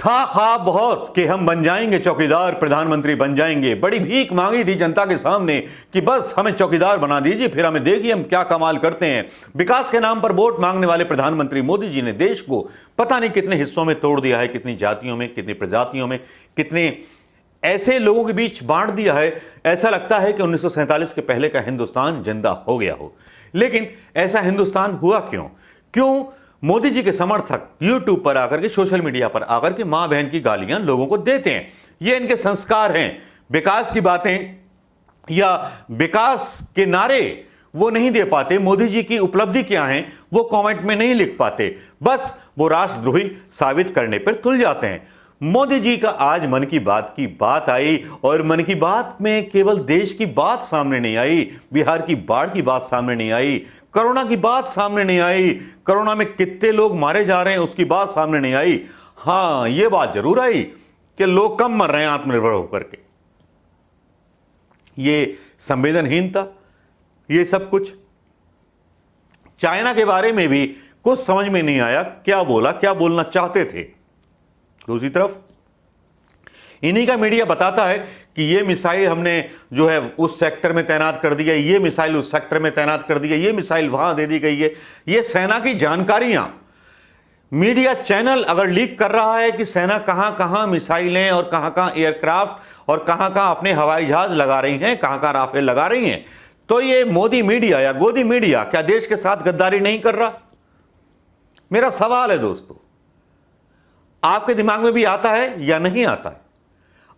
था ख्वाब बहुत कि हम बन जाएंगे चौकीदार, प्रधानमंत्री बन जाएंगे। बड़ी भीख मांगी थी जनता के सामने कि बस हमें चौकीदार बना दीजिए, फिर हमें देखिए हम क्या कमाल करते हैं। विकास के नाम पर वोट मांगने वाले प्रधानमंत्री मोदी जी ने देश को पता नहीं कितने हिस्सों में तोड़ दिया है, कितनी जातियों में, कितनी प्रजातियों में, कितने ऐसे लोगों के बीच बांट दिया है। ऐसा लगता है कि 1947 के पहले का हिंदुस्तान जिंदा हो गया हो। लेकिन ऐसा हिंदुस्तान हुआ क्यों? क्यों मोदी जी के समर्थक यूट्यूब पर आकर के, सोशल मीडिया पर आकर के मां बहन की गालियां लोगों को देते हैं? ये इनके संस्कार हैं। विकास की बातें या विकास के नारे वो नहीं दे पाते। मोदी जी की उपलब्धि क्या है वो कमेंट में नहीं लिख पाते। बस वो राष्ट्रद्रोही साबित करने पर तुल जाते हैं। मोदी जी का आज मन की बात आई और मन की बात में केवल देश की बात सामने नहीं आई, बिहार की बाढ़ की बात सामने नहीं आई, कोरोना की बात सामने नहीं आई, कोरोना में कितने लोग मारे जा रहे हैं उसकी बात सामने नहीं आई। हां, यह बात जरूर आई कि लोग कम मर रहे हैं आत्मनिर्भर होकर के। ये संवेदनहीनता, ये सब कुछ। चाइना के बारे में भी कुछ समझ में नहीं आया, क्या बोला, क्या बोलना चाहते थे। दूसरी तरफ इन्हीं का मीडिया बताता है कि ये मिसाइल हमने जो है उस सेक्टर में तैनात कर दिया, ये मिसाइल उस सेक्टर में तैनात कर दिया, ये मिसाइल वहां दे दी गई है। ये सेना की जानकारियां मीडिया चैनल अगर लीक कर रहा है कि सेना कहां कहां मिसाइलें और कहां कहां एयरक्राफ्ट और कहां कहां अपने हवाई जहाज लगा रही हैं, कहां कहां राफेल लगा रही हैं, तो ये मोदी मीडिया या गोदी मीडिया क्या देश के साथ गद्दारी नहीं कर रहा? मेरा सवाल है दोस्तों, आपके दिमाग में भी आता है या नहीं आता है?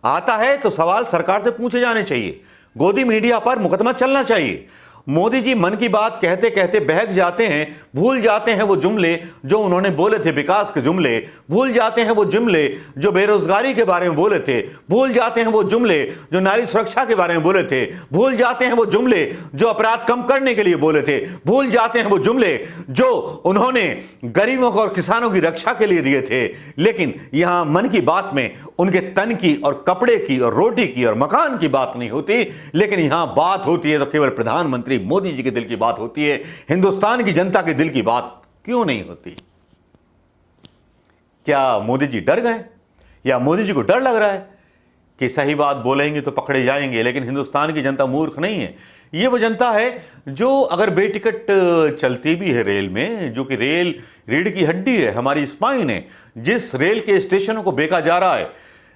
आता है तो सवाल सरकार से पूछे जाने चाहिए। गोदी मीडिया पर मुकदमा चलना चाहिए। मोदी जी मन की बात कहते कहते बहक जाते हैं, भूल जाते हैं वो जुमले जो उन्होंने बोले थे, विकास के जुमले, भूल जाते हैं वो जुमले जो बेरोजगारी के बारे में बोले थे, भूल जाते हैं वो जुमले जो नारी सुरक्षा के बारे में बोले थे, भूल जाते हैं वो जुमले जो अपराध कम करने के लिए बोले थे, भूल जाते हैं वो जुमले जो उन्होंने गरीबों को और किसानों की रक्षा के लिए दिए थे। लेकिन यहां मन की बात में उनके तन की और कपड़े की और रोटी की और मकान की बात नहीं होती, लेकिन यहां बात होती है तो केवल प्रधानमंत्री मोदी जी के दिल की बात होती है। हिंदुस्तान की जनता के दिल की बात क्यों नहीं होती? क्या मोदी जी डर गए या मोदी जी को डर लग रहा है कि सही बात बोलेंगे तो पकड़े जाएंगे? लेकिन हिंदुस्तान की जनता मूर्ख नहीं है। ये वो जनता है जो अगर बेटिकट चलती भी है रेल में, जो कि रेल रीढ़ की हड्डी है, हमारी स्पाइन है, जिस रेल के स्टेशनों को बेचा जा रहा है,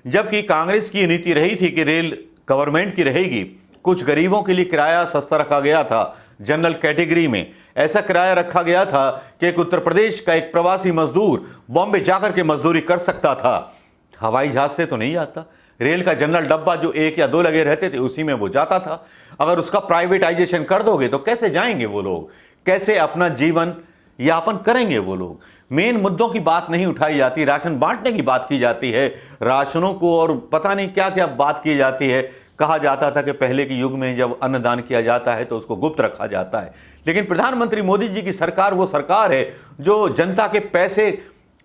जबकि कांग्रेस की नीति रही थी कि रेल गवर्नमेंट की रहेगी। कुछ गरीबों के लिए किराया सस्ता रखा गया था, जनरल कैटेगरी में ऐसा किराया रखा गया था कि एक उत्तर प्रदेश का एक प्रवासी मजदूर बॉम्बे जाकर के मजदूरी कर सकता था। हवाई जहाज से तो नहीं जाता। रेल का जनरल डब्बा जो 1 या 2 लगे रहते थे उसी में वो जाता था। अगर उसका प्राइवेटाइजेशन कर दोगे तो कैसे जाएंगे वो लोग, कैसे अपना जीवन यापन करेंगे वो लोग? मेन मुद्दों की बात नहीं उठाई जाती, राशन बांटने की बात की जाती है, राशनों को और पता नहीं क्या क्या बात की जाती है। कहा जाता था कि पहले के युग में जब अन्नदान किया जाता है तो उसको गुप्त रखा जाता है। लेकिन प्रधानमंत्री मोदी जी की सरकार वो सरकार है जो जनता के पैसे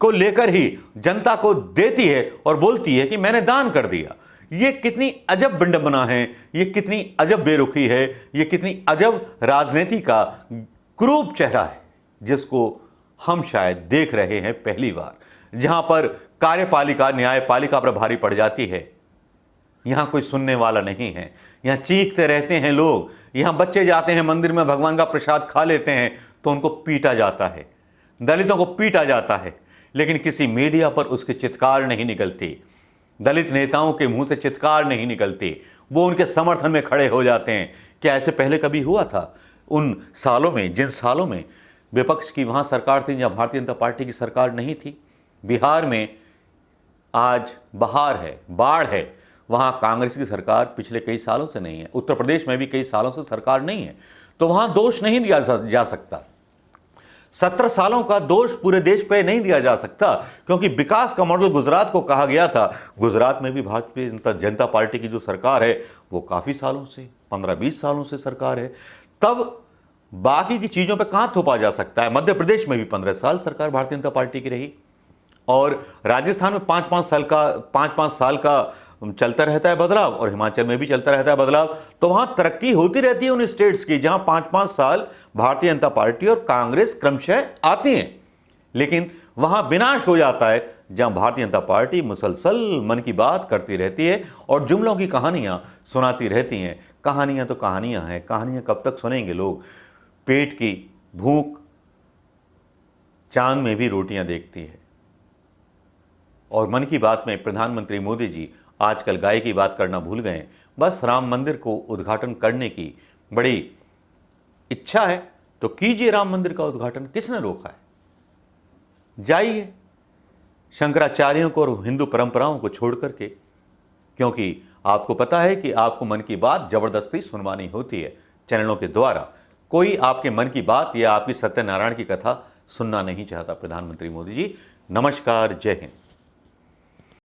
को लेकर ही जनता को देती है और बोलती है कि मैंने दान कर दिया। ये कितनी अजब विडंबना है, ये कितनी अजब बेरुखी है, ये कितनी अजब राजनीति का क्रूप चेहरा है जिसको हम शायद देख रहे हैं पहली बार, जहां पर कार्यपालिका न्यायपालिका पर भारी पड़ जाती है। यहां कोई सुनने वाला नहीं है, यहां चीखते रहते हैं लोग, यहां बच्चे जाते हैं मंदिर में भगवान का प्रसाद खा लेते हैं तो उनको पीटा जाता है, दलितों को पीटा जाता है, लेकिन किसी मीडिया पर उसके चित्कार नहीं निकलती, दलित नेताओं के मुंह से चित्कार नहीं निकलती, वो उनके समर्थन में खड़े हो जाते हैं। क्या ऐसे पहले कभी हुआ था? उन सालों में, जिन सालों में विपक्ष की वहां सरकार थी या भारतीय जनता पार्टी की सरकार नहीं थी। बिहार में आज बहार है, बाढ़ है, वहां कांग्रेस की सरकार पिछले कई सालों से नहीं है। उत्तर प्रदेश में भी कई सालों से सरकार नहीं है, तो वहां दोष नहीं दिया जा सकता। 17 सालों का दोष पूरे देश पे नहीं दिया जा सकता, क्योंकि विकास का मॉडल गुजरात को कहा गया था। गुजरात में भी भारतीय जनता पार्टी की जो सरकार है वो काफी सालों से, 15-20 सालों से सरकार है। तब बाकी की चीजों पे कहां थोपा जा सकता है? मध्य प्रदेश में भी 15 साल सरकार भारतीय जनता पार्टी की रही, और राजस्थान में 5-5 साल का चलता रहता है बदलाव, और हिमाचल में भी चलता रहता है बदलाव। तो वहां तरक्की होती रहती है उन स्टेट्स की जहां 5-5 साल भारतीय जनता पार्टी और कांग्रेस क्रमशः आती हैं, लेकिन वहां विनाश हो जाता है जहां भारतीय जनता पार्टी मुसलसल मन की बात करती रहती है और जुमलों की कहानियां सुनाती रहती हैं। कहानियां तो कहानियां हैं, कहानियां कब तक सुनेंगे लोग। पेट की भूख चांद में भी रोटियां देखती है। और मन की बात में प्रधानमंत्री मोदी जी आजकल गाय की बात करना भूल गए। बस राम मंदिर को उद्घाटन करने की बड़ी इच्छा है तो कीजिए राम मंदिर का उद्घाटन, किसने रोका है। जाइए शंकराचार्यों को और हिंदू परंपराओं को छोड़ करके, क्योंकि आपको पता है कि आपको मन की बात जबरदस्ती सुनवानी होती है चैनलों के द्वारा। कोई आपके मन की बात या आपकी सत्यनारायण की कथा सुनना नहीं चाहता। प्रधानमंत्री मोदी जी, नमस्कार, जय हिंद।